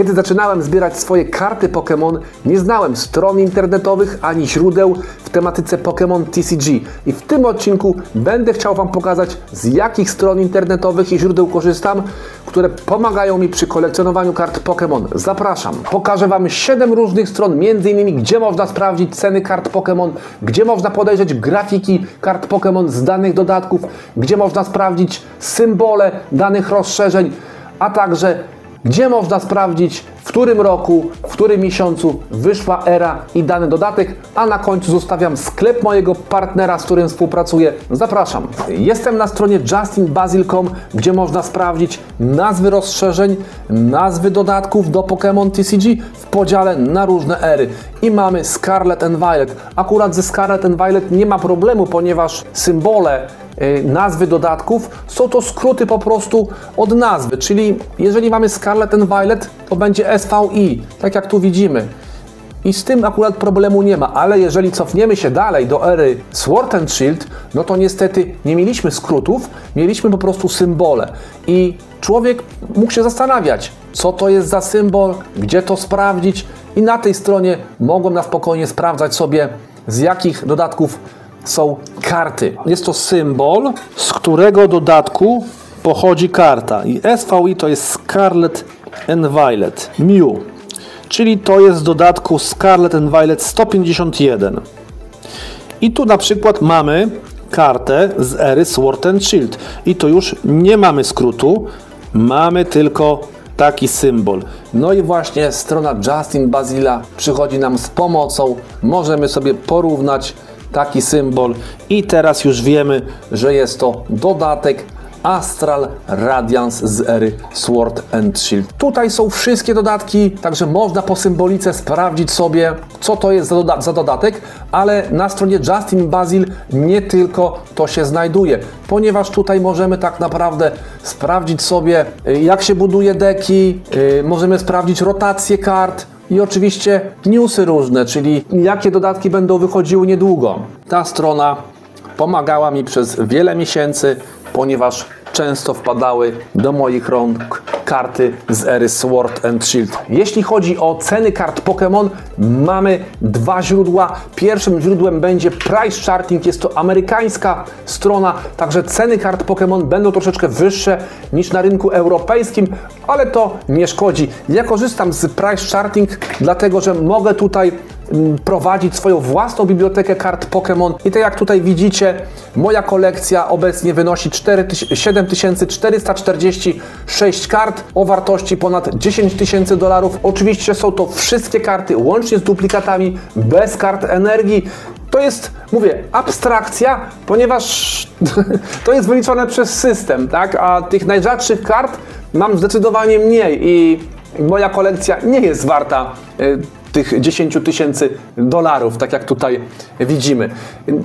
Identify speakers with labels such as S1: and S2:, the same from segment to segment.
S1: Kiedy zaczynałem zbierać swoje karty Pokémon, nie znałem stron internetowych ani źródeł w tematyce Pokémon TCG. I w tym odcinku będę chciał Wam pokazać, z jakich stron internetowych i źródeł korzystam, które pomagają mi przy kolekcjonowaniu kart Pokémon. Zapraszam. Pokażę Wam 7 różnych stron, m.in. gdzie można sprawdzić ceny kart Pokémon, gdzie można podejrzeć grafiki kart Pokémon z danych dodatków, gdzie można sprawdzić symbole danych rozszerzeń, a także gdzie można sprawdzić, w którym roku, w którym miesiącu wyszła era i dany dodatek, a na końcu zostawiam sklep mojego partnera, z którym współpracuję. Zapraszam. Jestem na stronie justinbasil.com, gdzie można sprawdzić nazwy rozszerzeń, nazwy dodatków do Pokémon TCG w podziale na różne ery. I mamy Scarlet and Violet. Akurat ze Scarlet and Violet nie ma problemu, ponieważ symbole nazwy dodatków są to skróty po prostu od nazwy, czyli jeżeli mamy Scarlet and Violet, to będzie SVI, tak jak tu widzimy. I z tym akurat problemu nie ma, ale jeżeli cofniemy się dalej do ery Sword and Shield, no to niestety nie mieliśmy skrótów, mieliśmy po prostu symbole. I człowiek mógł się zastanawiać, co to jest za symbol, gdzie to sprawdzić, i na tej stronie mogłem na spokojnie sprawdzać sobie, z jakich dodatków są karty. Jest to symbol, z którego dodatku pochodzi karta. I SVI to jest Scarlet and Violet Mew, czyli to jest z dodatku Scarlet and Violet 151. I tu na przykład mamy kartę z ery Sword and Shield. I tu już nie mamy skrótu, mamy tylko taki symbol. No i właśnie strona Justin Basila przychodzi nam z pomocą. Możemy sobie porównać taki symbol i teraz już wiemy, że jest to dodatek Astral Radiance z ery Sword and Shield. Tutaj są wszystkie dodatki, także można po symbolice sprawdzić sobie, co to jest za dodatek, ale na stronie Justin Basil nie tylko to się znajduje, ponieważ tutaj możemy tak naprawdę sprawdzić sobie, jak się buduje deki, możemy sprawdzić rotację kart, i oczywiście newsy różne, czyli jakie dodatki będą wychodziły niedługo. Ta strona pomagała mi przez wiele miesięcy, ponieważ często wpadały do moich rąk karty z ery Sword and Shield. Jeśli chodzi o ceny kart Pokémon, mamy dwa źródła. Pierwszym źródłem będzie Price Charting, jest to amerykańska strona, także ceny kart Pokémon będą troszeczkę wyższe niż na rynku europejskim, ale to nie szkodzi. Ja korzystam z Price Charting, dlatego że mogę tutaj prowadzić swoją własną bibliotekę kart Pokémon i tak jak tutaj widzicie, moja kolekcja obecnie wynosi 7446 kart o wartości ponad $10 000. Oczywiście są to wszystkie karty, łącznie z duplikatami, bez kart energii. To jest, mówię, abstrakcja, ponieważ to jest wyliczone przez system, tak? A tych najrzadszych kart mam zdecydowanie mniej i moja kolekcja nie jest warta tych $10 000, tak jak tutaj widzimy.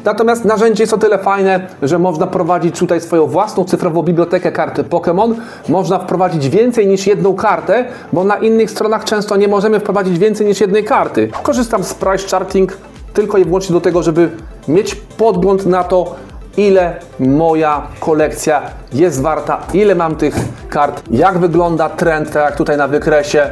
S1: Natomiast narzędzie jest o tyle fajne, że można prowadzić tutaj swoją własną cyfrową bibliotekę karty Pokémon. Można wprowadzić więcej niż jedną kartę, bo na innych stronach często nie możemy wprowadzić więcej niż jednej karty. Korzystam z Price Charting tylko i wyłącznie do tego, żeby mieć podgląd na to, ile moja kolekcja jest warta, ile mam tych kart, jak wygląda trend, tak jak tutaj na wykresie,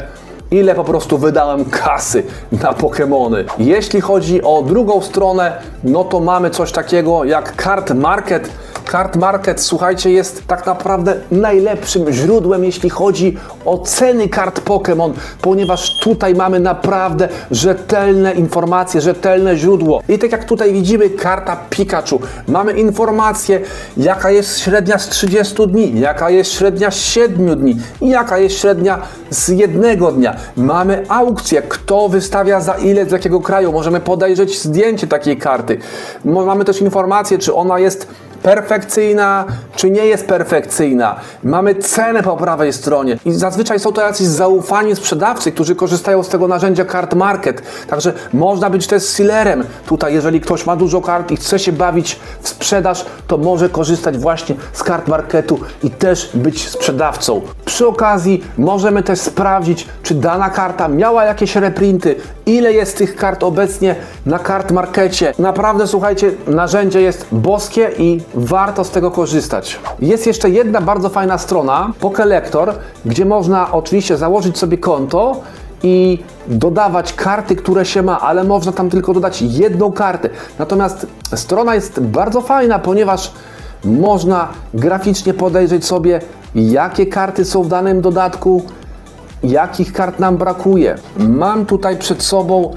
S1: ile po prostu wydałem kasy na Pokémony. Jeśli chodzi o drugą stronę, no to mamy coś takiego jak Card Market. Card Market, słuchajcie, jest tak naprawdę najlepszym źródłem, jeśli chodzi o ceny kart Pokémon, ponieważ tutaj mamy naprawdę rzetelne informacje, rzetelne źródło. I tak jak tutaj widzimy, karta Pikachu. Mamy informację, jaka jest średnia z 30 dni, jaka jest średnia z 7 dni i jaka jest średnia z jednego dnia. Mamy aukcję, kto wystawia za ile, z jakiego kraju. Możemy podejrzeć zdjęcie takiej karty. Mamy też informację, czy ona jest perfekcyjna, czy nie jest perfekcyjna. Mamy cenę po prawej stronie i zazwyczaj są to jacyś zaufani sprzedawcy, którzy korzystają z tego narzędzia Card Market. Także można być też sealerem. Tutaj, jeżeli ktoś ma dużo kart i chce się bawić w sprzedaż, to może korzystać właśnie z Card Marketu i też być sprzedawcą. Przy okazji możemy też sprawdzić, czy dana karta miała jakieś reprinty, ile jest tych kart obecnie na Card Markecie. Naprawdę, słuchajcie, narzędzie jest boskie i warto z tego korzystać. Jest jeszcze jedna bardzo fajna strona, Pokelektor, gdzie można oczywiście założyć sobie konto i dodawać karty, które się ma, ale można tam tylko dodać jedną kartę. Natomiast strona jest bardzo fajna, ponieważ można graficznie podejrzeć sobie, jakie karty są w danym dodatku, jakich kart nam brakuje. Mam tutaj przed sobą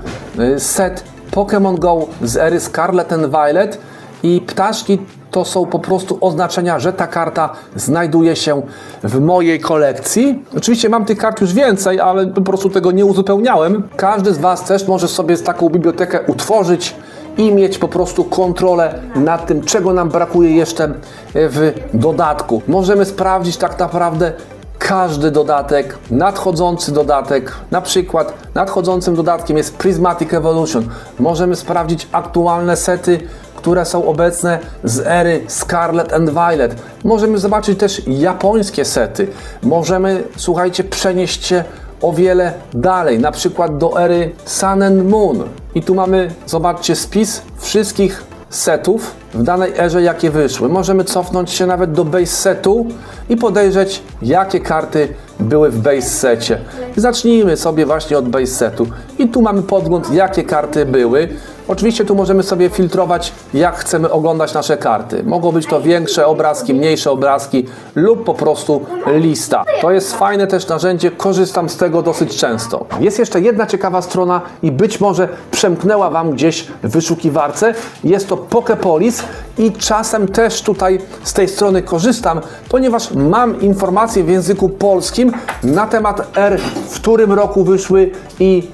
S1: set Pokémon Go z ery Scarlet and Violet i ptaszki to są po prostu oznaczenia, że ta karta znajduje się w mojej kolekcji. Oczywiście mam tych kart już więcej, ale po prostu tego nie uzupełniałem. Każdy z Was też może sobie taką bibliotekę utworzyć i mieć po prostu kontrolę nad tym, czego nam brakuje jeszcze w dodatku. Możemy sprawdzić tak naprawdę każdy dodatek, nadchodzący dodatek, na przykład nadchodzącym dodatkiem jest Prismatic Evolution. Możemy sprawdzić aktualne sety, które są obecne z ery Scarlet and Violet. Możemy zobaczyć też japońskie sety. Możemy, słuchajcie, przenieść się o wiele dalej, na przykład do ery Sun and Moon. I tu mamy, zobaczcie, spis wszystkich setów w danej erze, jakie wyszły. Możemy cofnąć się nawet do base setu i podejrzeć, jakie karty były w base secie. Zacznijmy sobie właśnie od base setu. I tu mamy podgląd, jakie karty były. Oczywiście tu możemy sobie filtrować, jak chcemy oglądać nasze karty. Mogą być to większe obrazki, mniejsze obrazki lub po prostu lista. To jest fajne też narzędzie, korzystam z tego dosyć często. Jest jeszcze jedna ciekawa strona i być może przemknęła Wam gdzieś w wyszukiwarce. Jest to Pokepolis i czasem też tutaj z tej strony korzystam, ponieważ mam informacje w języku polskim na temat R, w którym roku wyszły i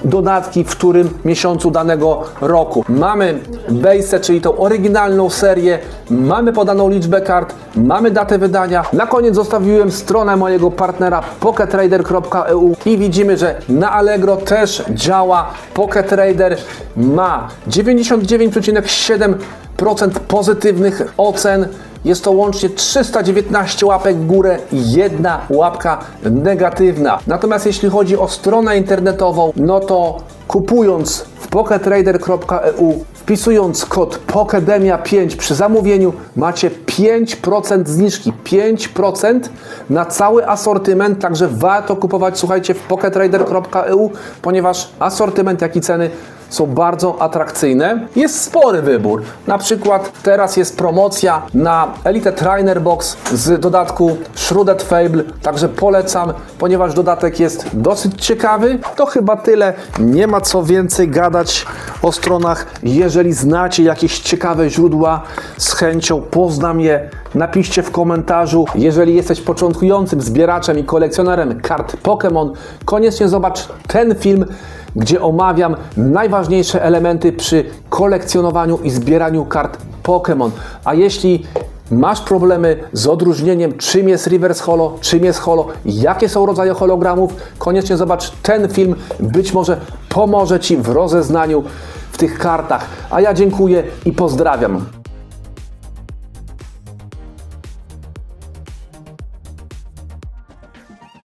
S1: dodatki w którym miesiącu danego roku. Mamy base, czyli tą oryginalną serię, mamy podaną liczbę kart, mamy datę wydania. Na koniec zostawiłem stronę mojego partnera poketrader.eu i widzimy, że na Allegro też działa. Poketrader ma 99,7% pozytywnych ocen. Jest to łącznie 319 łapek w górę i 1 łapka negatywna. Natomiast jeśli chodzi o stronę internetową, no to kupując w poketrader.eu, wpisując kod POKEDEMIA5 przy zamówieniu, macie 5% zniżki. 5% na cały asortyment, także warto kupować, słuchajcie, w poketrader.eu, ponieważ asortyment, jak i ceny są bardzo atrakcyjne. Jest spory wybór. Na przykład teraz jest promocja na Elite Trainer Box z dodatku Shrouded Fable, także polecam, ponieważ dodatek jest dosyć ciekawy. To chyba tyle. Nie ma co więcej gadać o stronach. Jeżeli znacie jakieś ciekawe źródła, z chęcią poznam je. Napiszcie w komentarzu. Jeżeli jesteś początkującym zbieraczem i kolekcjonerem kart Pokémon, koniecznie zobacz ten film, gdzie omawiam najważniejsze elementy przy kolekcjonowaniu i zbieraniu kart Pokémon. A jeśli masz problemy z odróżnieniem, czym jest reverse holo, czym jest holo, jakie są rodzaje hologramów, koniecznie zobacz ten film. Być może pomoże Ci w rozeznaniu w tych kartach. A ja dziękuję i pozdrawiam.